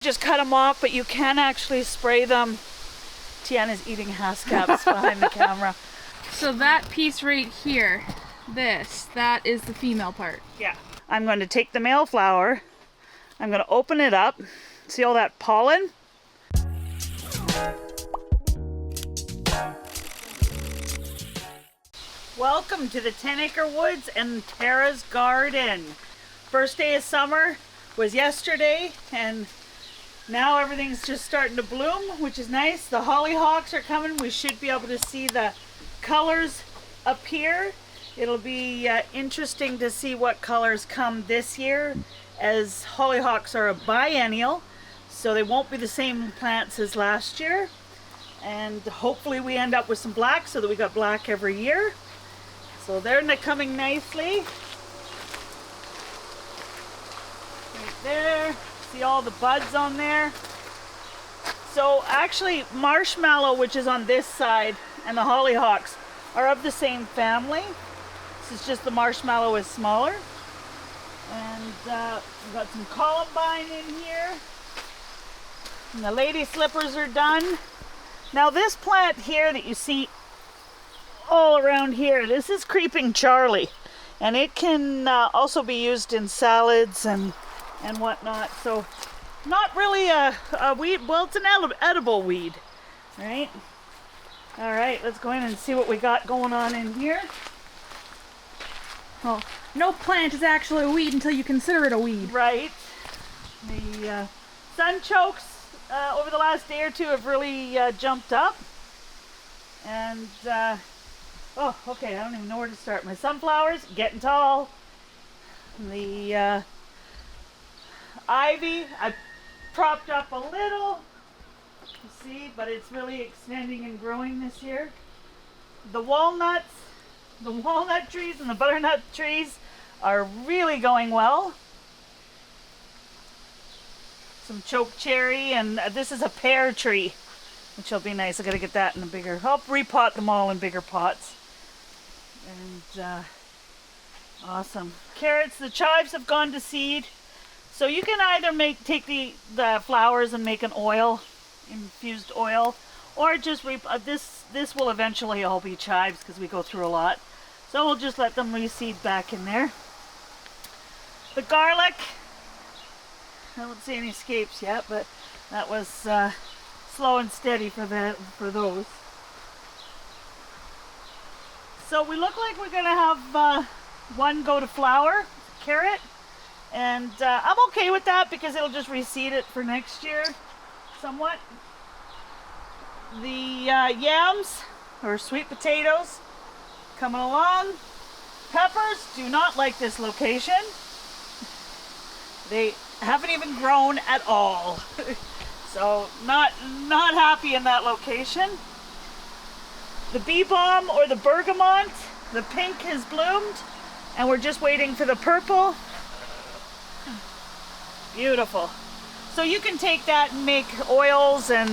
Just cut them off, but you can actually spray them. Tiana's eating haskaps behind the camera. So that piece right here, that is the female part. Yeah. I'm going to take the male flower. I'm going to open it up. See all that pollen? Welcome to the 10 Acre Woods and Tara's garden. First day of summer was yesterday, and now everything's just starting to bloom, which is nice. The hollyhocks are coming. We should be able to see the colors appear. It'll be interesting to see what colors come this year, as hollyhocks are a biennial, so they won't be the same plants as last year. And hopefully we end up with some black so that we got black every year. So they're coming nicely. Right there. See all the buds on there. So actually marshmallow, which is on this side, and the hollyhocks are of the same family. This is just the marshmallow is smaller. And we've got some columbine in here. And the lady slippers are done. Now this plant here that you see all around here, this is creeping Charlie. And it can also be used in salads and whatnot. So not really a weed, well, it's an edible weed, right? All right, let's go in and see what we got going on in here. Well, no plant is actually a weed until you consider it a weed. Right. The sunchokes over the last day or two have really jumped up. And, oh, okay, I don't even know where to start. My sunflowers, getting tall. The ivy, I propped up a little, you see, but it's really extending and growing this year. The walnuts, the walnut trees and the butternut trees are really going well. Some choke cherry, and this is a pear tree, which will be nice. I gotta get that in a bigger, I'll repot them all in bigger pots. And awesome. Carrots, the chives have gone to seed. So you can either take the flowers and make an oil, infused oil, or just this will eventually all be chives because we go through a lot. So we'll just let them reseed back in there. The garlic, I don't see any scapes yet, but that was slow and steady for those. So we look like we're gonna have one go to flower, carrot. And I'm okay with that because it'll just reseed it for next year somewhat. The yams, or sweet potatoes, coming along. Peppers do not like this location. They haven't even grown at all. So not happy in that location. The bee balm, or the bergamot, the pink has bloomed, and we're just waiting for the purple. Beautiful. So you can take that and make oils and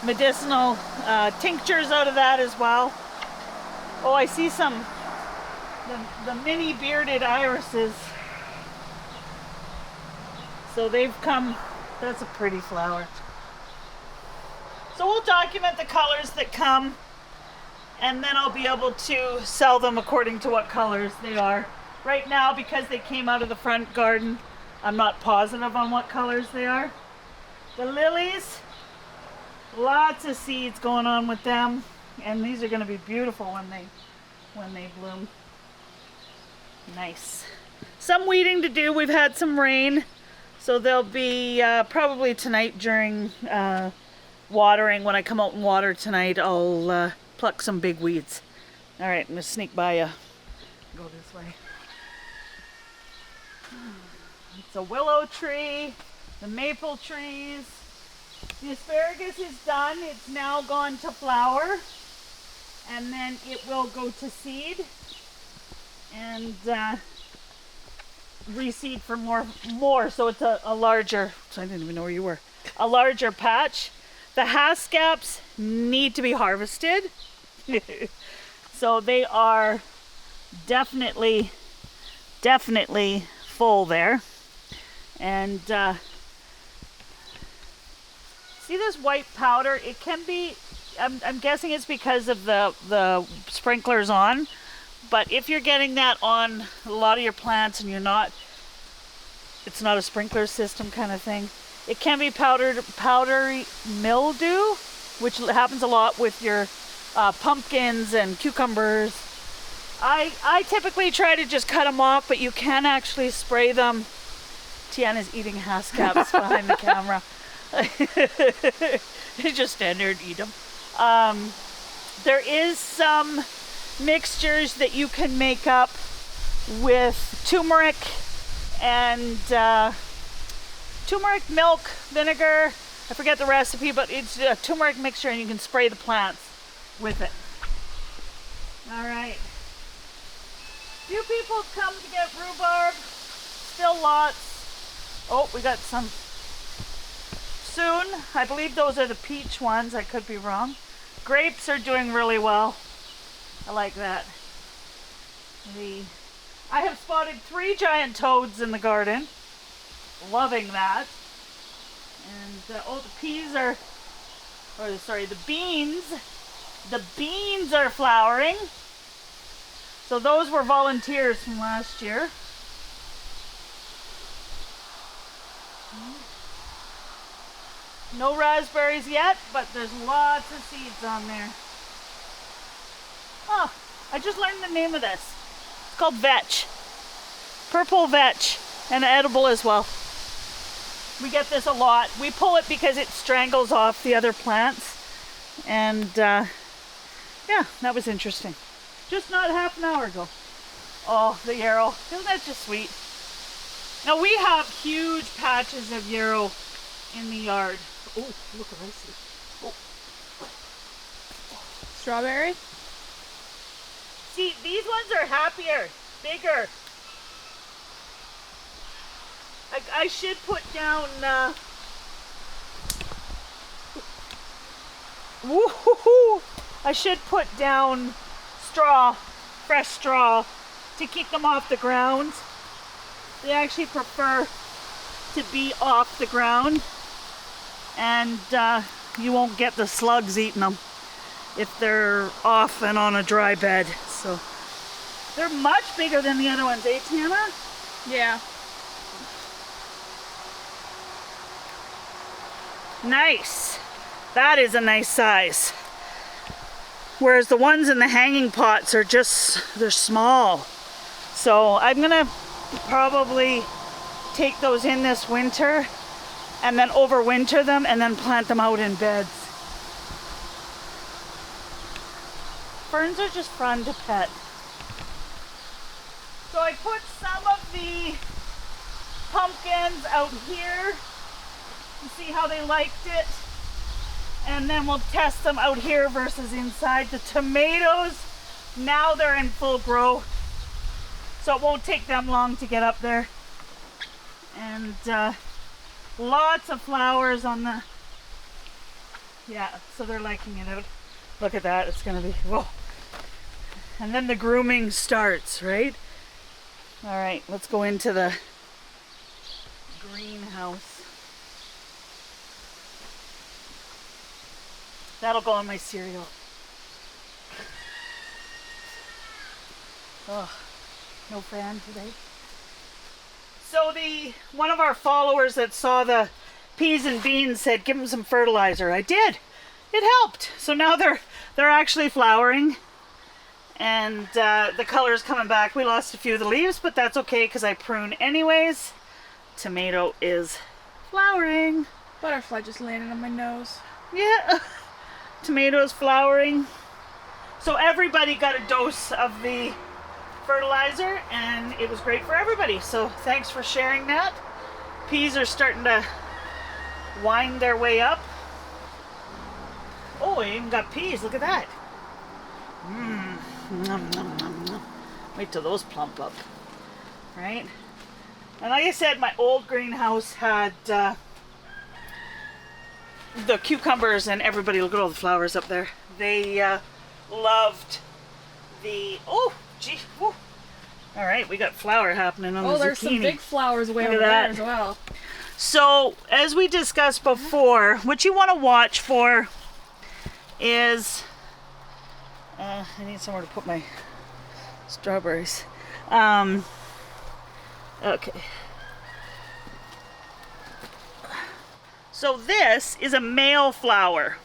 medicinal tinctures out of that as well. Oh, I see the mini bearded irises. So they've come, that's a pretty flower. So we'll document the colors that come, and then I'll be able to sell them according to what colors they are. Right now, because they came out of the front garden, I'm not positive on what colors they are. The lilies, lots of seeds going on with them, and these are going to be beautiful when they bloom. Nice. Some weeding to do. We've had some rain, so there'll be probably tonight during watering. When I come out and water tonight, I'll pluck some big weeds. All right, I'm going to sneak by you. Go this way. It's a willow tree, the maple trees. The asparagus is done. It's now gone to flower, and then it will go to seed and reseed for more. So it's a larger, so I didn't even know where you were, a larger patch. The haskaps need to be harvested. So they are definitely full there. And See this white powder? It can be, I'm guessing it's because of the sprinklers on, but if you're getting that on a lot of your plants and it's not a sprinkler system kind of thing, it can be powdery mildew, which happens a lot with your pumpkins and cucumbers. I typically try to just cut them off, but you can actually spray them. Tiana's eating haskaps behind the camera. You just stand there and eat them. There is some mixtures that you can make up with turmeric and turmeric, milk, vinegar. I forget the recipe, but it's a turmeric mixture and you can spray the plants with it. All right. Few people come to get rhubarb. Still lots. Oh, we got some soon. I believe those are the peach ones. I could be wrong. Grapes are doing really well. I like that. I have spotted 3 giant toads in the garden. Loving that. And oh, the peas are, or sorry, the beans. The beans are flowering. So those were volunteers from last year. No raspberries yet, but there's lots of seeds on there. Oh, I just learned the name of this. It's called vetch. Purple vetch, and edible as well. We get this a lot. We pull it because it strangles off the other plants. And yeah, that was interesting. Just not half an hour ago. Oh, the yarrow. Isn't that just sweet? Now we have huge patches of yarrow in the yard. Oh, look what I see. Oh. Strawberry? See, these ones are happier, bigger. I should put down, woo-hoo-hoo. I should put down straw, fresh straw, to keep them off the ground. They actually prefer to be off the ground, and you won't get the slugs eating them if they're off and on a dry bed. So they're much bigger than the other ones, eh, Tiana? Yeah. Nice. That is a nice size. Whereas the ones in the hanging pots are they're small. So I'm gonna probably take those in this winter and then overwinter them and then plant them out in beds. Ferns are just fun to pet. So I put some of the pumpkins out here to see how they liked it. And then we'll test them out here versus inside. The tomatoes, now they're in full grow. So it won't take them long to get up there. And lots of flowers on the, yeah, so they're liking it out. Look at that, it's gonna be, whoa. And then the grooming starts, right? All right, let's go into the greenhouse. That'll go on my cereal. Oh, no fan today. So one of our followers that saw the peas and beans said, give them some fertilizer. I did. It helped. So now they're actually flowering, and the color's coming back. We lost a few of the leaves, but that's okay because I prune anyways. Tomato is flowering. Butterfly just landed on my nose. Yeah. Tomatoes flowering. So everybody got a dose of the fertilizer and it was great for everybody. So thanks for sharing that. Peas are starting to wind their way up. Oh, I even got peas. Look at that. Nom, nom, nom, nom. Wait till those plump up. Right? And like I said, my old greenhouse had the cucumbers, and everybody, look at all the flowers up there. They loved the, oh, gee, whew. All right, we got flower happening on the zucchini. Oh, there's some big flowers way Look over at there that. as well. So as we discussed before, what you want to watch for is, I need somewhere to put my strawberries. Okay. So this is a male flower.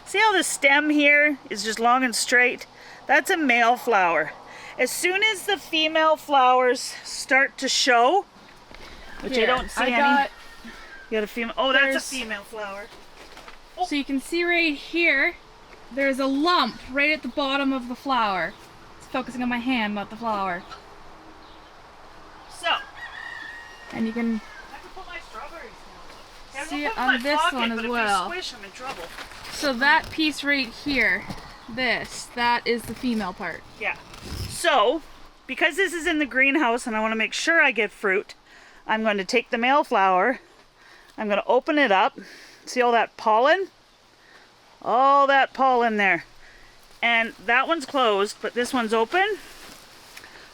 See how the stem here is just long and straight? That's a male flower. As soon as the female flowers start to show, which I don't see any. You got a female. Oh, that's a female flower. Oh. So you can see right here, there's a lump right at the bottom of the flower. It's focusing on my hand, not the flower. So. And you can put my strawberries down. see it on this one as well. If you squish, I'm in trouble. So that piece right here, that is the female part. Yeah. So, because this is in the greenhouse and I want to make sure I get fruit, I'm going to take the male flower, I'm going to open it up, see all that pollen? All that pollen there. And that one's closed, but this one's open.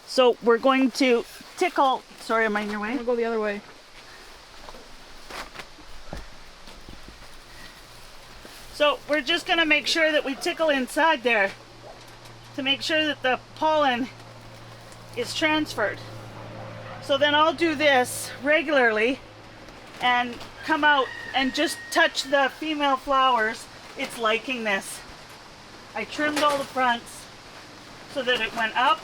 So we're going to tickle, sorry, am I in your way? I'm going to go the other way. So we're just going to make sure that we tickle inside there to make sure that the pollen is transferred. So then I'll do this regularly and come out and just touch the female flowers. It's liking this. I trimmed all the fronts so that it went up.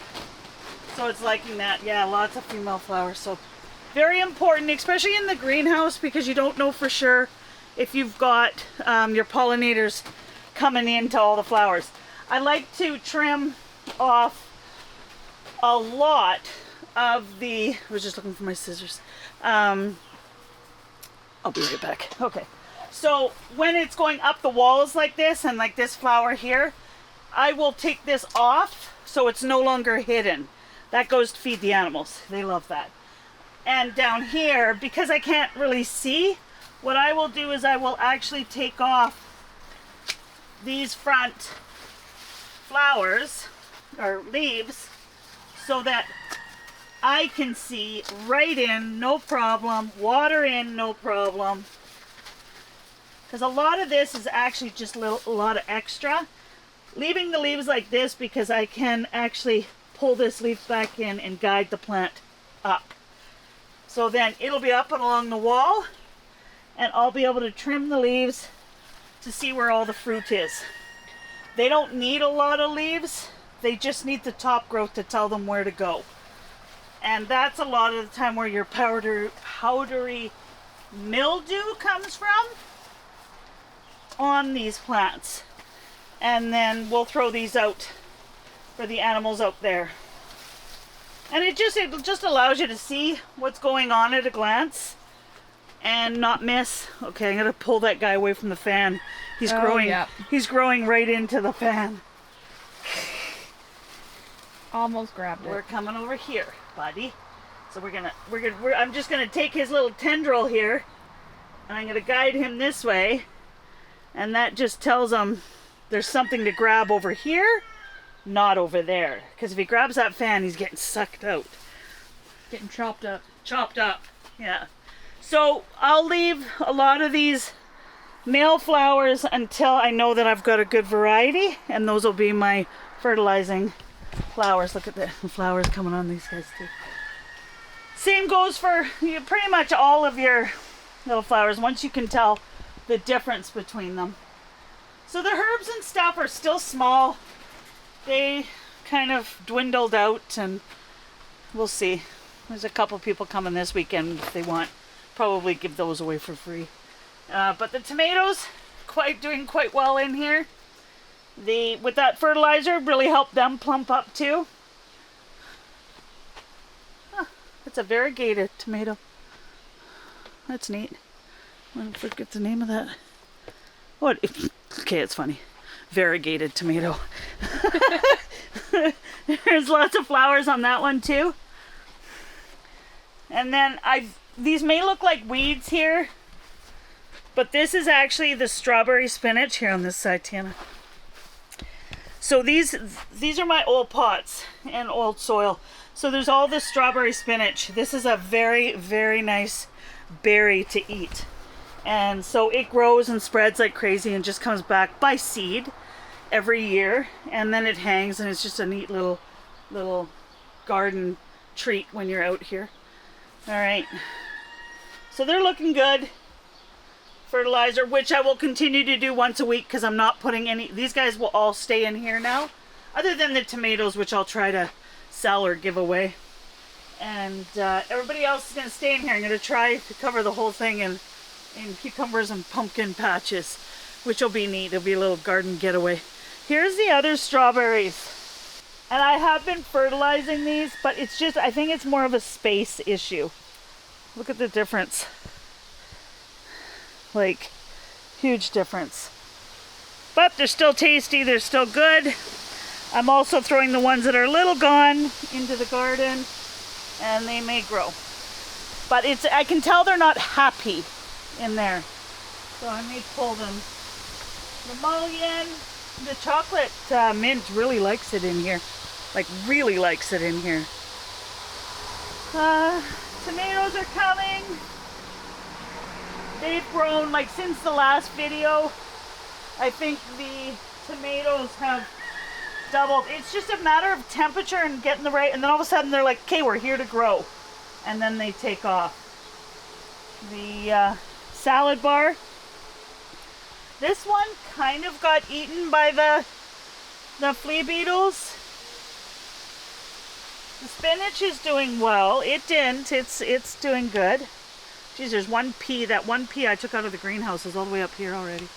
So it's liking that. Yeah, lots of female flowers. So very important, especially in the greenhouse, because you don't know for sure if you've got your pollinators coming into all the flowers. I like to trim off a lot of the, I was just looking for my scissors. I'll be right back. Okay. So when it's going up the walls like this and like this flower here, I will take this off so it's no longer hidden. That goes to feed the animals. They love that. And down here, because I can't really see, what I will do is I will actually take off these front flowers or leaves so that I can see right in, no problem, water in, no problem. Because a lot of this is actually just a lot of extra. Leaving the leaves like this because I can actually pull this leaf back in and guide the plant up. So then it'll be up and along the wall and I'll be able to trim the leaves to see where all the fruit is. They don't need a lot of leaves. They just need the top growth to tell them where to go. And that's a lot of the time where your powdery mildew comes from on these plants. And then we'll throw these out for the animals out there. And it just allows you to see what's going on at a glance and not miss. Okay, I'm gonna pull that guy away from the fan. He's growing. Yep. He's growing right into the fan. Almost grabbed it. We're coming over here, buddy. So I'm just gonna take his little tendril here, and I'm gonna guide him this way, and that just tells him there's something to grab over here, not over there. Because if he grabs that fan, he's getting sucked out. Getting chopped up. Chopped up, yeah. So I'll leave a lot of these male flowers until I know that I've got a good variety, and those will be my fertilizing flowers. Look at the flowers coming on these guys too. Same goes for pretty much all of your little flowers once you can tell the difference between them. So the herbs and stuff are still small. They kind of dwindled out, and we'll see. There's a couple people coming this weekend if they want. Probably give those away for free. But the tomatoes doing quite well in here. With that fertilizer really helped them plump up too. Huh, it's a variegated tomato. That's neat. I forget the name of that. What? Okay, it's funny. Variegated tomato. There's lots of flowers on that one too. And then these may look like weeds here, but this is actually the strawberry spinach here on this side, Tiana. So these are my old pots and old soil. So there's all this strawberry spinach. This is a very, very nice berry to eat. And so it grows and spreads like crazy and just comes back by seed every year. And then it hangs, and it's just a neat little garden treat when you're out here. All right. So they're looking good. Fertilizer, which I will continue to do once a week because I'm not putting any. These guys will all stay in here now, other than the tomatoes, which I'll try to sell or give away. And everybody else is going to stay in here. I'm going to try to cover the whole thing in cucumbers and pumpkin patches, which will be neat. It'll be a little garden getaway. Here's the other strawberries. And I have been fertilizing these, but it's just, I think it's more of a space issue. Look at the difference. Like, huge difference. But they're still tasty, they're still good. I'm also throwing the ones that are a little gone into the garden, and they may grow. But it's, I can tell they're not happy in there. So I may pull them. The mullion, the chocolate mint really likes it in here. Like, really likes it in here. Tomatoes are coming. They've grown, like, since the last video. I think the tomatoes have doubled. It's just a matter of temperature and getting the right, and then all of a sudden they're like, okay, we're here to grow. And then they take off. The salad bar. This one kind of got eaten by the flea beetles. The spinach is doing well. It didn't. It's doing good. Geez, there's one pea. That one pea I took out of the greenhouse is all the way up here already.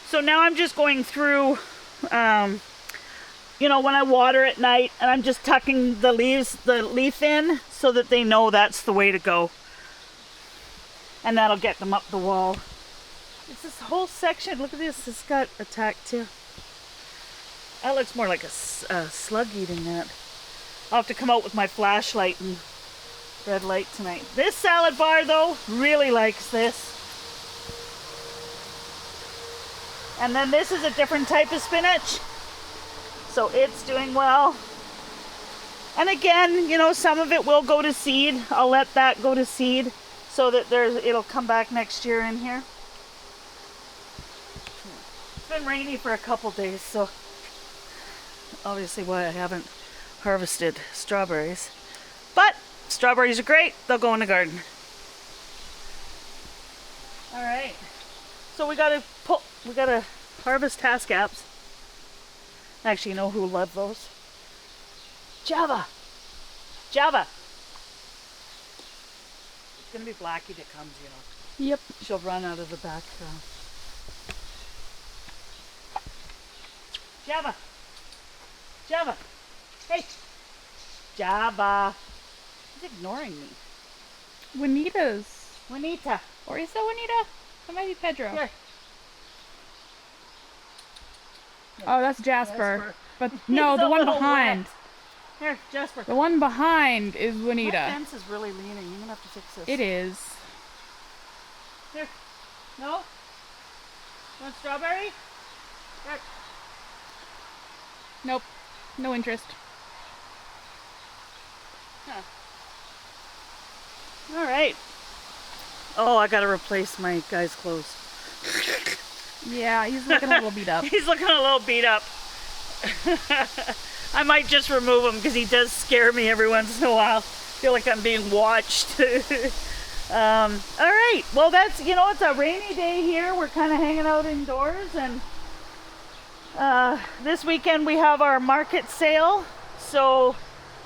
So now I'm just going through, you know, when I water at night, and I'm just tucking the leaf in so that they know that's the way to go. And that'll get them up the wall. It's this whole section. Look at this. It's got attacked too. That looks more like a slug eating that. I'll have to come out with my flashlight and red light tonight. This salad bar, though, really likes this. And then this is a different type of spinach. So it's doing well. And again, you know, some of it will go to seed. I'll let that go to seed so that it'll come back next year in here. It's been rainy for a couple days, so obviously why I haven't harvested strawberries. But strawberries are great. They'll go in the garden. All right. So we gotta harvest haskaps. Actually, you know who love those? Java. Java. It's gonna be Blackie that comes, you know. Yep. She'll run out of the back. Java. Java. Hey. Java. He's ignoring me. Juanita's. Juanita. Or is that Juanita? That might be Pedro. Here. Oh, that's Jasper. But no, the one behind. Wet. Here, Jasper. The one behind is My Juanita. fence is really leaning. You're gonna have to fix this. It is. Here. No? You want strawberry? Here. Nope. No interest. Huh. All right. Oh, I gotta replace my guy's clothes. Yeah, he's looking a little beat up. He's looking a little beat up. I might just remove him because he does scare me every once in a while. I feel like I'm being watched. All right. Well, that's, you know, it's a rainy day here. We're kind of hanging out indoors, and this weekend we have our market sale. So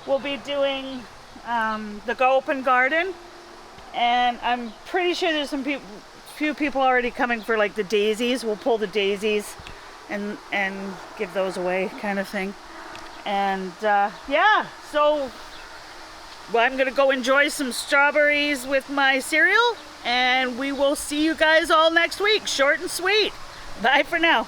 we'll be doing the Go Open Garden, and I'm pretty sure there's some few people already coming for like the daisies. We'll pull the daisies and give those away, kind of thing. And yeah, so well, I'm gonna go enjoy some strawberries with my cereal, and we will see you guys all next week. Short and sweet. Bye for now.